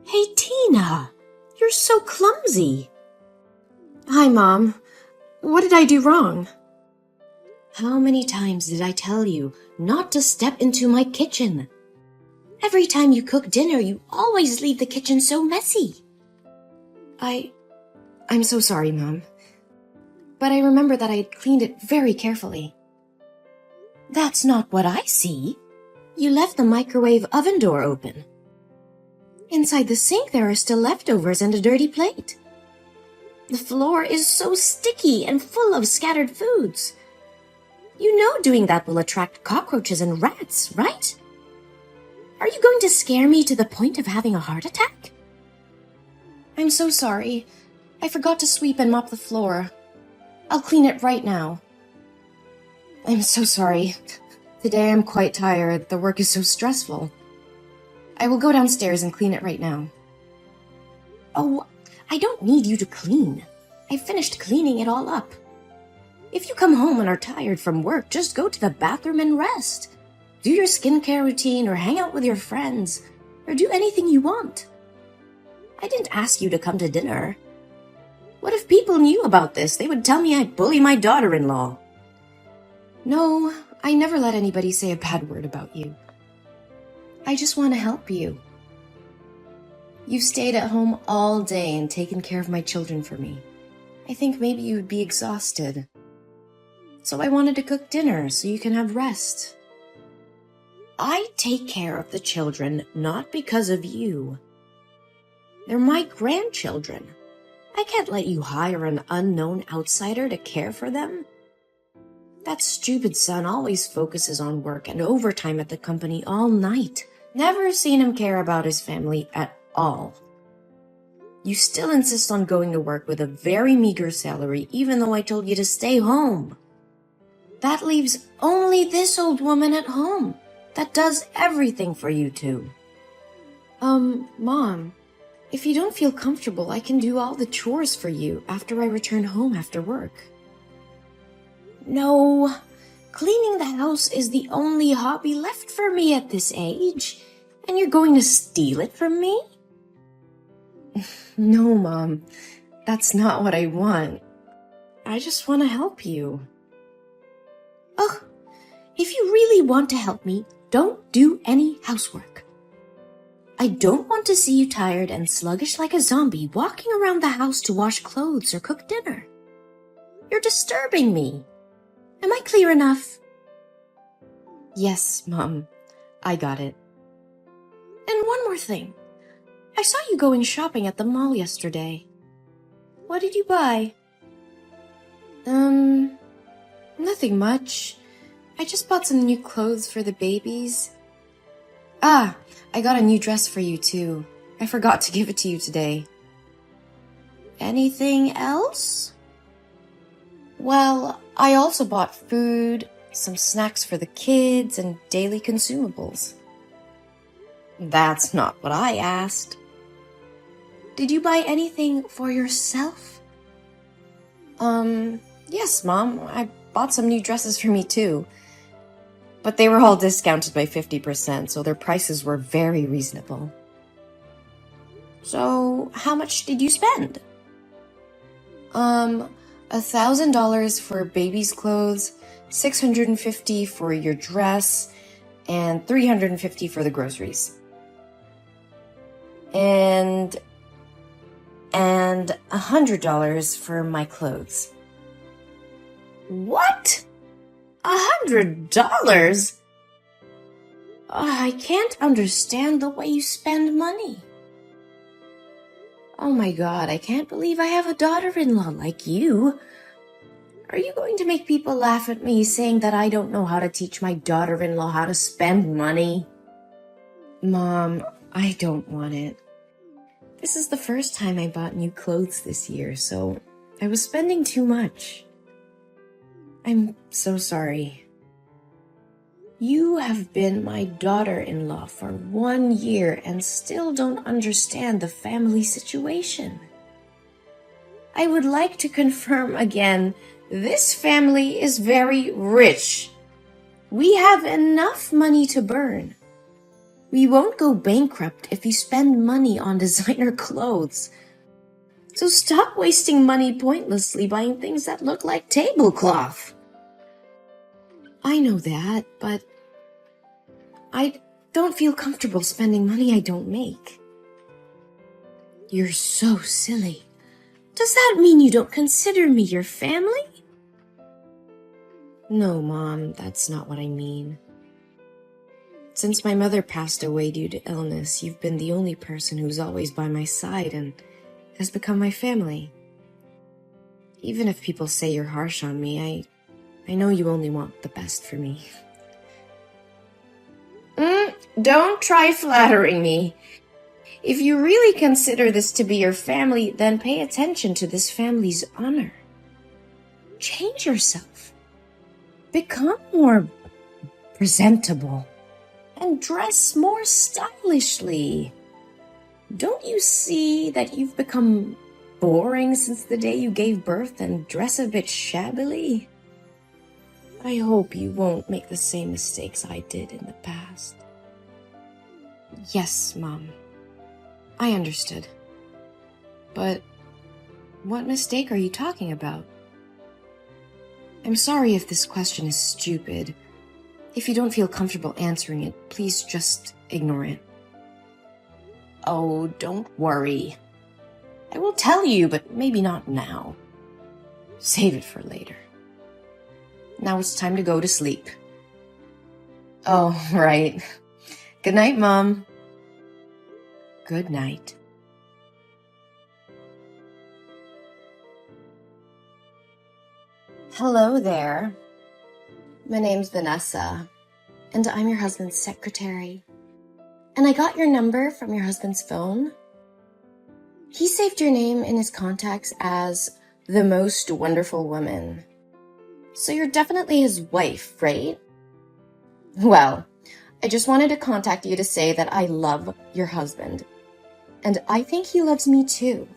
Hey, Tina, you're so clumsy. Hi, Mom. What did I do wrong? How many times did I tell you not to step into my kitchen? Every time you cook dinner, you always leave the kitchen so messy. I'm so sorry, Mom. But I remember that I had cleaned it very carefully. That's not what I see. You left the microwave oven door open. Inside the sink, there are still leftovers and a dirty plate. The floor is so sticky and full of scattered foods. You know doing that will attract cockroaches and rats, right? Are you going to scare me to the point of having a heart attack? I'm so sorry. I forgot to sweep and mop the floor. I'll clean it right now. I'm so sorry. Today I'm quite tired. The work is so stressful. I will go downstairs and clean it right now. Oh, I don't need you to clean. I finished cleaning it all up. If you come home and are tired from work, just go to the bathroom and rest. Do your skincare routine or hang out with your friends or do anything you want. I didn't ask you to come to dinner. What if people knew about this? They would tell me I bully my daughter-in-law. No, I never let anybody say a bad word about you. I just want to help you. You've stayed at home all day and taken care of my children for me. I think maybe you would be exhausted. So I wanted to cook dinner so you can have rest. I take care of the children not because of you. They're my grandchildren. I can't let you hire an unknown outsider to care for them. That stupid son always focuses on work and overtime at the company all night. Never seen him care about his family at all. You still insist on going to work with a very meager salary, even though I told you to stay home. That leaves only this old woman at home that does everything for you two. Mom, if you don't feel comfortable, I can do all the chores for you after I return home after work. No, cleaning the house is the only hobby left for me at this age, and you're going to steal it from me? No, Mom, that's not what I want. I just want to help you. Ugh, if you really want to help me, don't do any housework. I don't want to see you tired and sluggish like a zombie walking around the house to wash clothes or cook dinner. You're disturbing me. Am I clear enough? Yes, Mom. I got it. And one more thing. I saw you going shopping at the mall yesterday. What did you buy? Nothing much. I just bought some new clothes for the babies. Ah, I got a new dress for you too. I forgot to give it to you today. Anything else? Well, I also bought food, some snacks for the kids, and daily consumables. That's not what I asked. Did you buy anything for yourself? Yes, Mom. I bought some new dresses for me too. But they were all discounted by 50%, so their prices were very reasonable. So, how much did you spend? $1,000 for baby's clothes, $650 for your dress, and $350 for the groceries. And $100 for my clothes. What? $100? I can't understand the way you spend money. Oh my God, I can't believe I have a daughter-in-law like you. Are you going to make people laugh at me saying that I don't know how to teach my daughter-in-law how to spend money? Mom, I don't want it. This is the first time I bought new clothes this year, so I was spending too much. I'm so sorry. You have been my daughter-in-law for 1 year and still don't understand the family situation. I would like to confirm again, this family is very rich. We have enough money to burn. We won't go bankrupt if you spend money on designer clothes. So stop wasting money pointlessly buying things that look like tablecloth. I know that, but I don't feel comfortable spending money I don't make. You're so silly. Does that mean you don't consider me your family? No, Mom, that's not what I mean. Since my mother passed away due to illness, you've been the only person who's always by my side and has become my family. Even if people say you're harsh on me, I know you only want the best for me. Don't try flattering me. If you really consider this to be your family, then pay attention to this family's honor. Change yourself. Become more presentable. And dress more stylishly. Don't you see that you've become boring since the day you gave birth and dress a bit shabbily? I hope you won't make the same mistakes I did in the past. Yes, Mom. I understood. But what mistake are you talking about? I'm sorry if this question is stupid. If you don't feel comfortable answering it, please just ignore it. Oh, don't worry. I will tell you, but maybe not now. Save it for later. Now it's time to go to sleep. Oh, right. Good night, Mom. Good night. Hello there. My name's Vanessa, and I'm your husband's secretary. And I got your number from your husband's phone. He saved your name in his contacts as the most wonderful woman. So you're definitely his wife, right? Well, I just wanted to contact you to say that I love your husband. And I think he loves me too.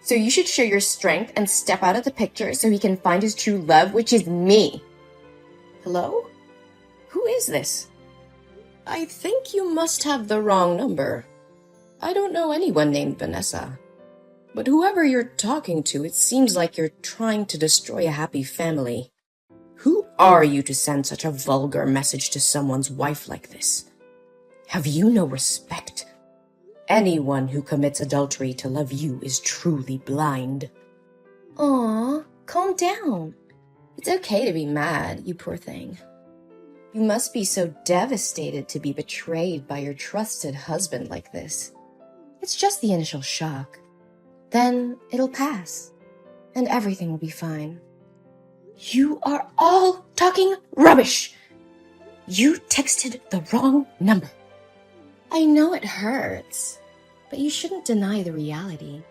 So you should show your strength and step out of the picture so he can find his true love, which is me. Hello? Who is this? I think you must have the wrong number. I don't know anyone named Vanessa. But whoever you're talking to, it seems like you're trying to destroy a happy family. Who are you to send such a vulgar message to someone's wife like this? Have you no respect? Anyone who commits adultery to love you is truly blind. Aw, calm down. It's okay to be mad, you poor thing. You must be so devastated to be betrayed by your trusted husband like this. It's just the initial shock. Then it'll pass, and everything will be fine. You are all talking rubbish! You texted the wrong number. I know it hurts, but you shouldn't deny the reality.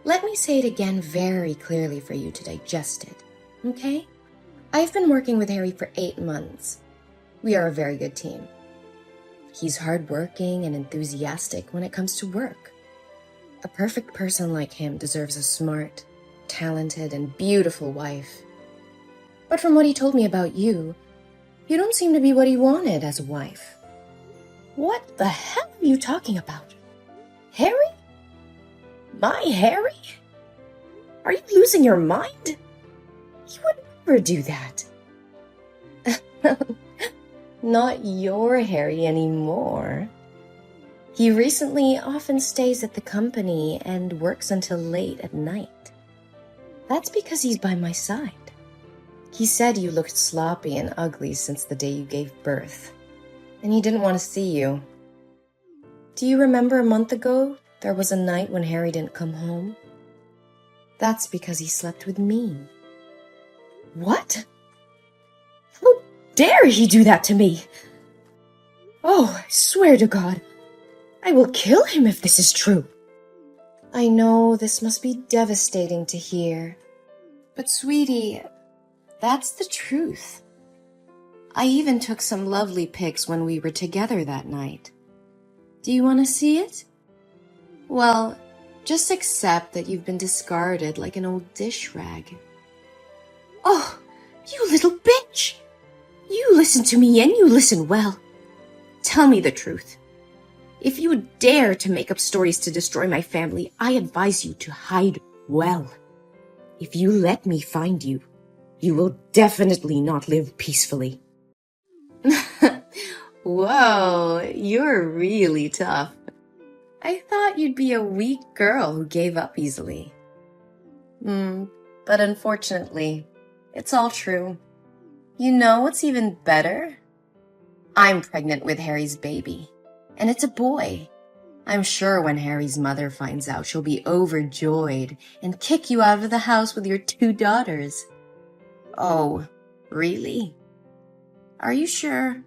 Let me say it again very clearly for you to digest it, okay? I've been working with Harry for 8 months. We are a very good team. He's hardworking and enthusiastic when it comes to work. A perfect person like him deserves a smart, talented, and beautiful wife. But from what he told me about you, you don't seem to be what he wanted as a wife. What the hell are you talking about? Harry? My Harry? Are you losing your mind? He would never do that. Not your Harry anymore. He recently often stays at the company and works until late at night. That's because he's by my side. He said you looked sloppy and ugly since the day you gave birth, and he didn't want to see you. Do you remember a month ago there was a night when Harry didn't come home? That's because he slept with me. What? How dare he do that to me? Oh, I swear to God, I will kill him if this is true. I know this must be devastating to hear, but sweetie, that's the truth. I even took some lovely pics when we were together that night. Do you want to see it? Well, just accept that you've been discarded like an old dish rag. Oh, you little bitch! You listen to me and you listen well. Tell me the truth. If you dare to make up stories to destroy my family, I advise you to hide well. If you let me find you, you will definitely not live peacefully. Whoa, you're really tough. I thought you'd be a weak girl who gave up easily. But unfortunately, it's all true. You know what's even better? I'm pregnant with Harry's baby, and it's a boy. I'm sure when Harry's mother finds out, she'll be overjoyed and kick you out of the house with your 2 daughters. Oh, really? Are you sure?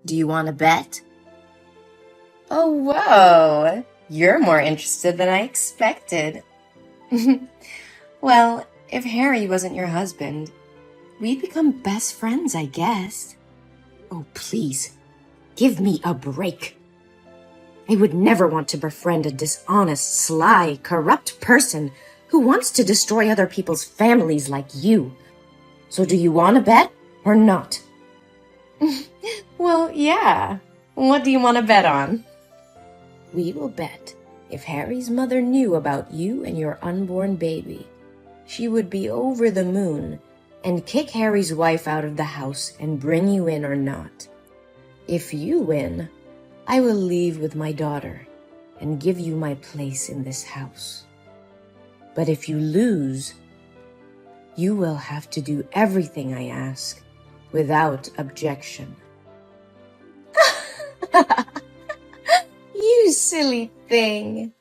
Do you want to bet? Oh, whoa! You're more interested than I expected. Well, if Harry wasn't your husband, we'd become best friends, I guess. Oh, please, give me a break. I would never want to befriend a dishonest, sly, corrupt person who wants to destroy other people's families like you. So do you want to bet or not? Well, yeah. What do you want to bet on? We will bet if Harry's mother knew about you and your unborn baby, she would be over the moon and kick Harry's wife out of the house and bring you in or not. If you win, I will leave with my daughter and give you my place in this house. But if you lose, you will have to do everything I ask without objection. You silly thing.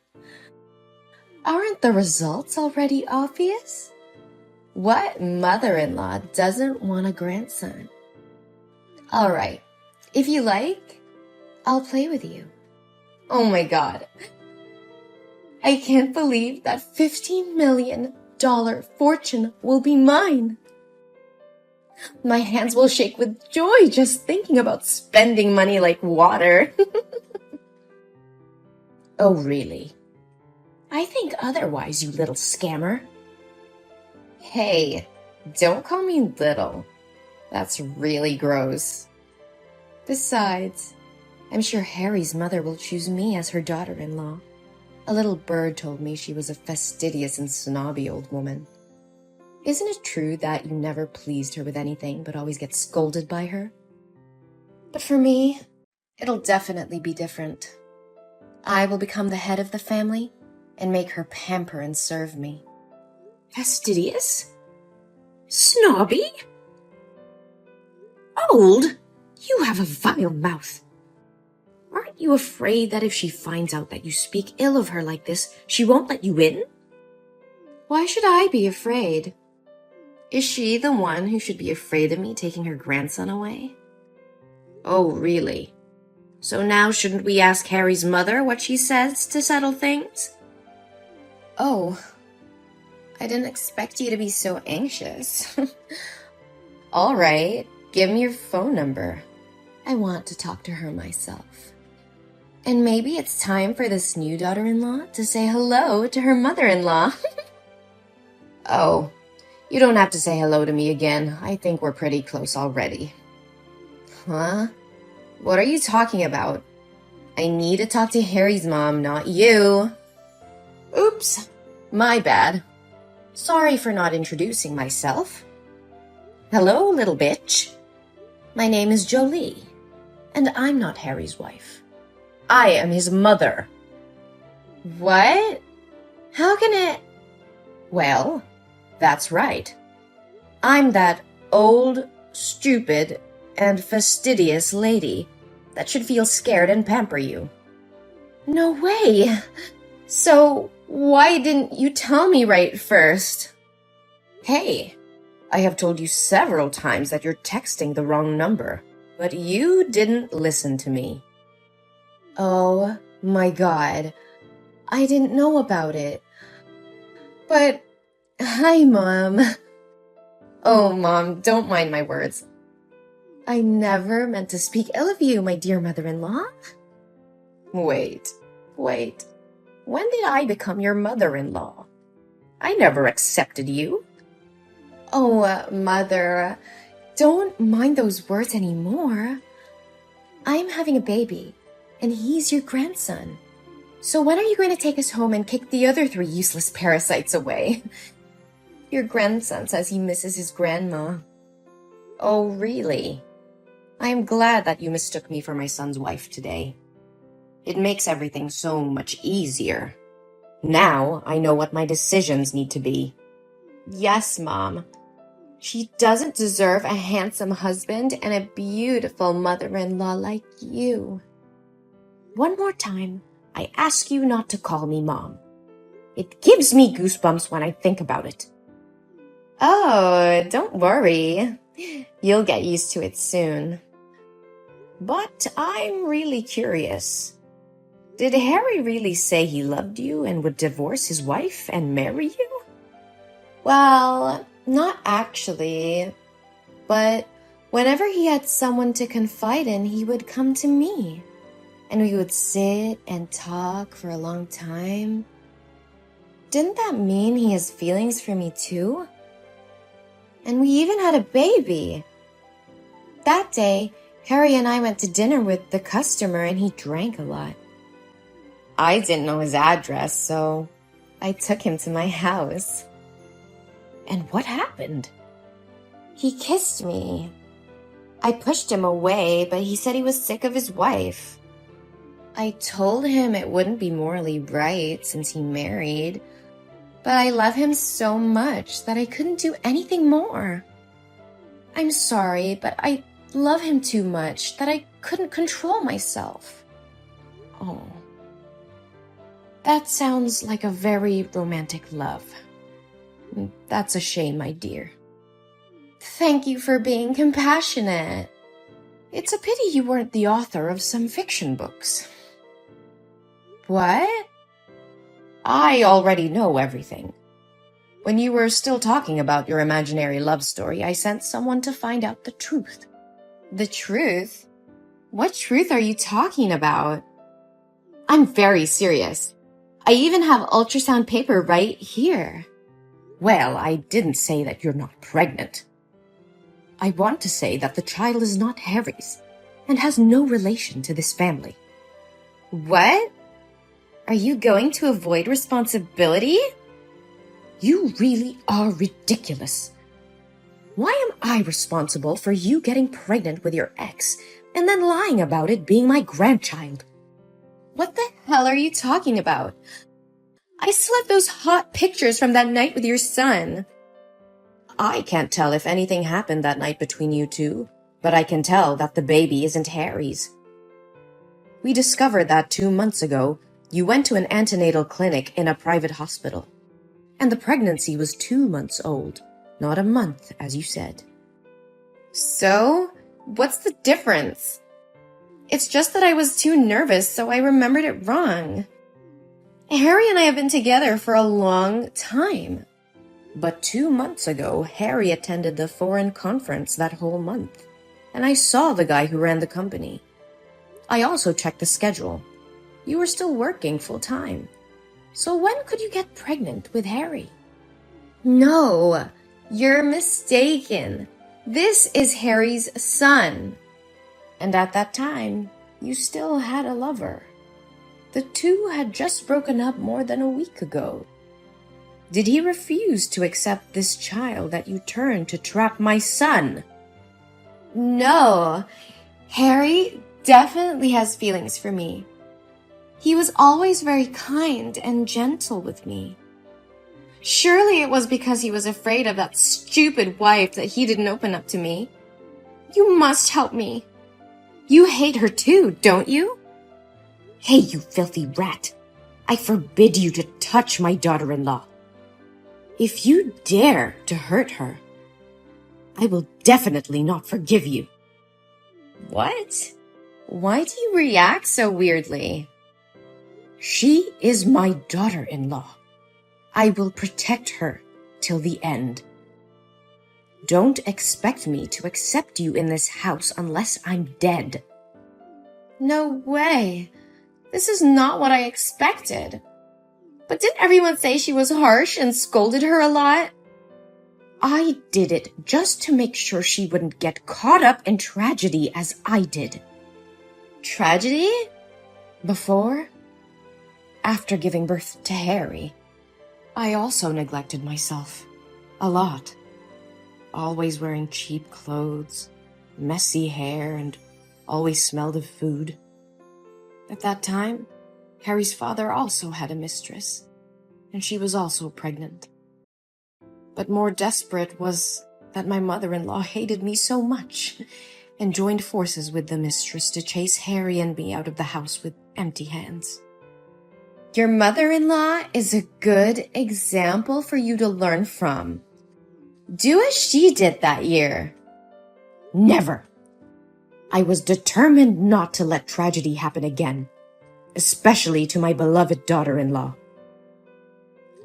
Aren't the results already obvious? What mother-in-law doesn't want a grandson? All right, if you like, I'll play with you. Oh my God. I can't believe that $15 million fortune will be mine. My hands will shake with joy just thinking about spending money like water. Oh, really? I think otherwise, you little scammer. Hey, don't call me little. That's really gross. Besides, I'm sure Harry's mother will choose me as her daughter-in-law. A little bird told me she was a fastidious and snobby old woman. Isn't it true that you never pleased her with anything but always get scolded by her? But for me, it'll definitely be different. I will become the head of the family and make her pamper and serve me. Fastidious? Snobby? Old? You have a vile mouth. Aren't you afraid that if she finds out that you speak ill of her like this, she won't let you in? Why should I be afraid? Is she the one who should be afraid of me taking her grandson away? Oh, really? So now shouldn't we ask Harry's mother what she says to settle things? Oh, I didn't expect you to be so anxious. All right, give me your phone number. I want to talk to her myself. And maybe it's time for this new daughter-in-law to say hello to her mother-in-law. Oh, you don't have to say hello to me again. I think we're pretty close already. Huh? What are you talking about? I need to talk to Harry's mom, not you. Oops, my bad. Sorry for not introducing myself. Hello, little bitch. My name is Jolie, and I'm not Harry's wife. I am his mother. What? How can it? Well, that's right. I'm that old, stupid, and fastidious lady that should feel scared and pamper you. No way! So, why didn't you tell me right first? Hey, I have told you several times that you're texting the wrong number, but you didn't listen to me. Oh my God, I didn't know about it. But, hi, Mom. Oh, Mom, don't mind my words. I never meant to speak ill of you, my dear mother-in-law. Wait. When did I become your mother-in-law? I never accepted you. Oh, Mother, don't mind those words anymore. I'm having a baby, and he's your grandson. So when are you going to take us home and kick the other 3 useless parasites away? Your grandson says he misses his grandma. Oh, really? I am glad that you mistook me for my son's wife today. It makes everything so much easier. Now I know what my decisions need to be. Yes, Mom. She doesn't deserve a handsome husband and a beautiful mother-in-law like you. One more time, I ask you not to call me Mom. It gives me goosebumps when I think about it. Oh, don't worry. You'll get used to it soon. But I'm really curious. Did Harry really say he loved you and would divorce his wife and marry you? Well, not actually. But whenever he had someone to confide in, he would come to me. And we would sit and talk for a long time. Didn't that mean he has feelings for me too? And we even had a baby. That day, Harry and I went to dinner with the customer and he drank a lot. I didn't know his address, so I took him to my house. And what happened? He kissed me. I pushed him away, but he said he was sick of his wife. I told him it wouldn't be morally right since he married, but I love him so much that I couldn't do anything more. I'm sorry, but I love him too much that I couldn't control myself. Oh. That sounds like a very romantic love. That's a shame, my dear. Thank you for being compassionate. It's a pity you weren't the author of some fiction books. What? I already know everything. When you were still talking about your imaginary love story, I sent someone to find out the truth. The truth? What truth are you talking about? I'm very serious. I even have ultrasound paper right here. Well, I didn't say that you're not pregnant. I want to say that the child is not Harry's and has no relation to this family. What? Are you going to avoid responsibility? You really are ridiculous. Why am I responsible for you getting pregnant with your ex and then lying about it being my grandchild? What the hell are you talking about? I still have those hot pictures from that night with your son. I can't tell if anything happened that night between you two, but I can tell that the baby isn't Harry's. We discovered that 2 months ago, you went to an antenatal clinic in a private hospital, and the pregnancy was 2 months old, not a month, as you said. So, what's the difference? It's just that I was too nervous, so I remembered it wrong. Harry and I have been together for a long time. But 2 months ago, Harry attended the foreign conference that whole month, and I saw the guy who ran the company. I also checked the schedule. You were still working full-time. So when could you get pregnant with Harry? No, you're mistaken. This is Harry's son. And at that time, you still had a lover. The two had just broken up more than a week ago. Did he refuse to accept this child that you turned to trap my son? No, Harry definitely has feelings for me. He was always very kind and gentle with me. Surely it was because he was afraid of that stupid wife that he didn't open up to me. You must help me. You hate her too, don't you? Hey, you filthy rat. I forbid you to touch my daughter-in-law. If you dare to hurt her, I will definitely not forgive you. What? Why do you react so weirdly? She is my daughter-in-law. I will protect her till the end. Don't expect me to accept you in this house unless I'm dead. No way. This is not what I expected. But didn't everyone say she was harsh and scolded her a lot? I did it just to make sure she wouldn't get caught up in tragedy as I did. Tragedy? Before, after giving birth to Harry, I also neglected myself a lot. Always wearing cheap clothes, messy hair, and always smelled of food. At that time, Harry's father also had a mistress, and she was also pregnant. But more desperate was that my mother-in-law hated me so much and joined forces with the mistress to chase Harry and me out of the house with empty hands. Your mother-in-law is a good example for you to learn from. Do as she did that year. Never. I was determined not to let tragedy happen again, especially to my beloved daughter-in-law.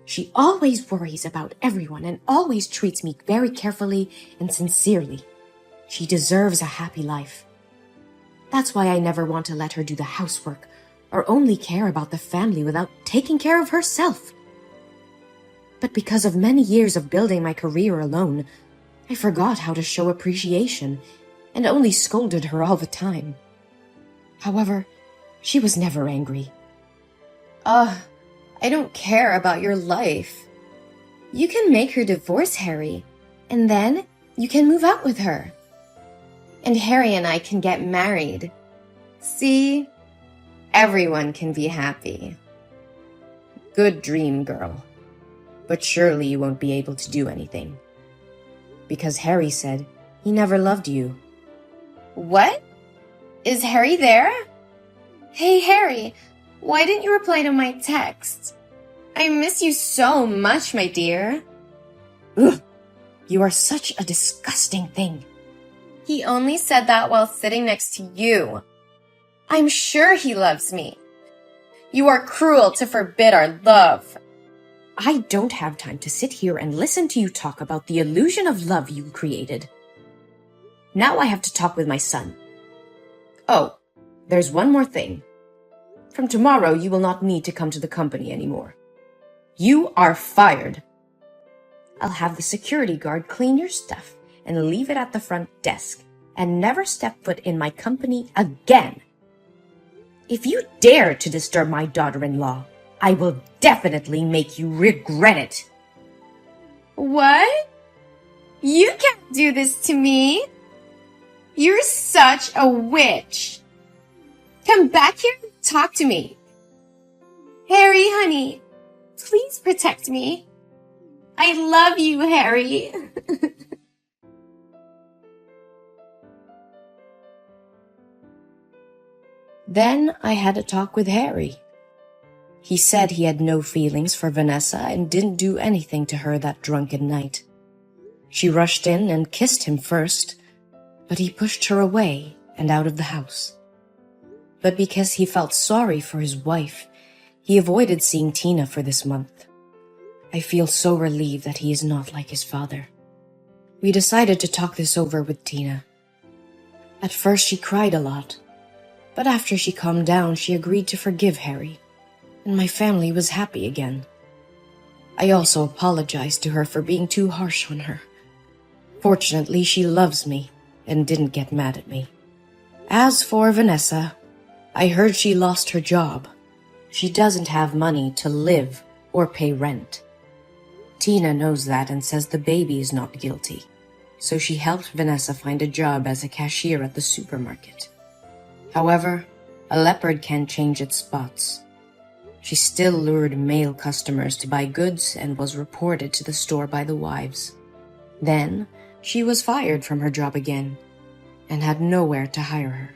She always worries about everyone and always treats me very carefully and sincerely. She deserves a happy life. That's why I never want to let her do the housework or only care about the family without taking care of herself. But because of many years of building my career alone, I forgot how to show appreciation and only scolded her all the time. However, she was never angry. I don't care about your life. You can make her divorce Harry, and then you can move out with her. And Harry and I can get married. See? Everyone can be happy. Good dream, girl. But surely you won't be able to do anything. Because Harry said he never loved you. What? Is Harry there? Hey, Harry, why didn't you reply to my text? I miss you so much, my dear. Ugh, you are such a disgusting thing. He only said that while sitting next to you. I'm sure he loves me. You are cruel to forbid our love. I don't have time to sit here and listen to you talk about the illusion of love you created. Now I have to talk with my son. Oh, there's one more thing. From tomorrow, you will not need to come to the company anymore. You are fired. I'll have the security guard clean your stuff and leave it at the front desk and never step foot in my company again. If you dare to disturb my daughter-in-law, I will definitely make you regret it. What? You can't do this to me. You're such a witch. Come back here and talk to me. Harry, honey, please protect me. I love you, Harry. Then I had a talk with Harry. He said he had no feelings for Vanessa and didn't do anything to her that drunken night. She rushed in and kissed him first, but he pushed her away and out of the house. But because he felt sorry for his wife, he avoided seeing Tina for this month. I feel so relieved that he is not like his father. We decided to talk this over with Tina. At first she cried a lot, but after she calmed down, she agreed to forgive Harry, and my family was happy again. I also apologized to her for being too harsh on her. Fortunately, she loves me and didn't get mad at me. As for Vanessa, I heard she lost her job. She doesn't have money to live or pay rent. Tina knows that and says the baby is not guilty, so she helped Vanessa find a job as a cashier at the supermarket. However, a leopard can't change its spots. She still lured male customers to buy goods and was reported to the store by the wives. Then, she was fired from her job again and had nowhere to hire her.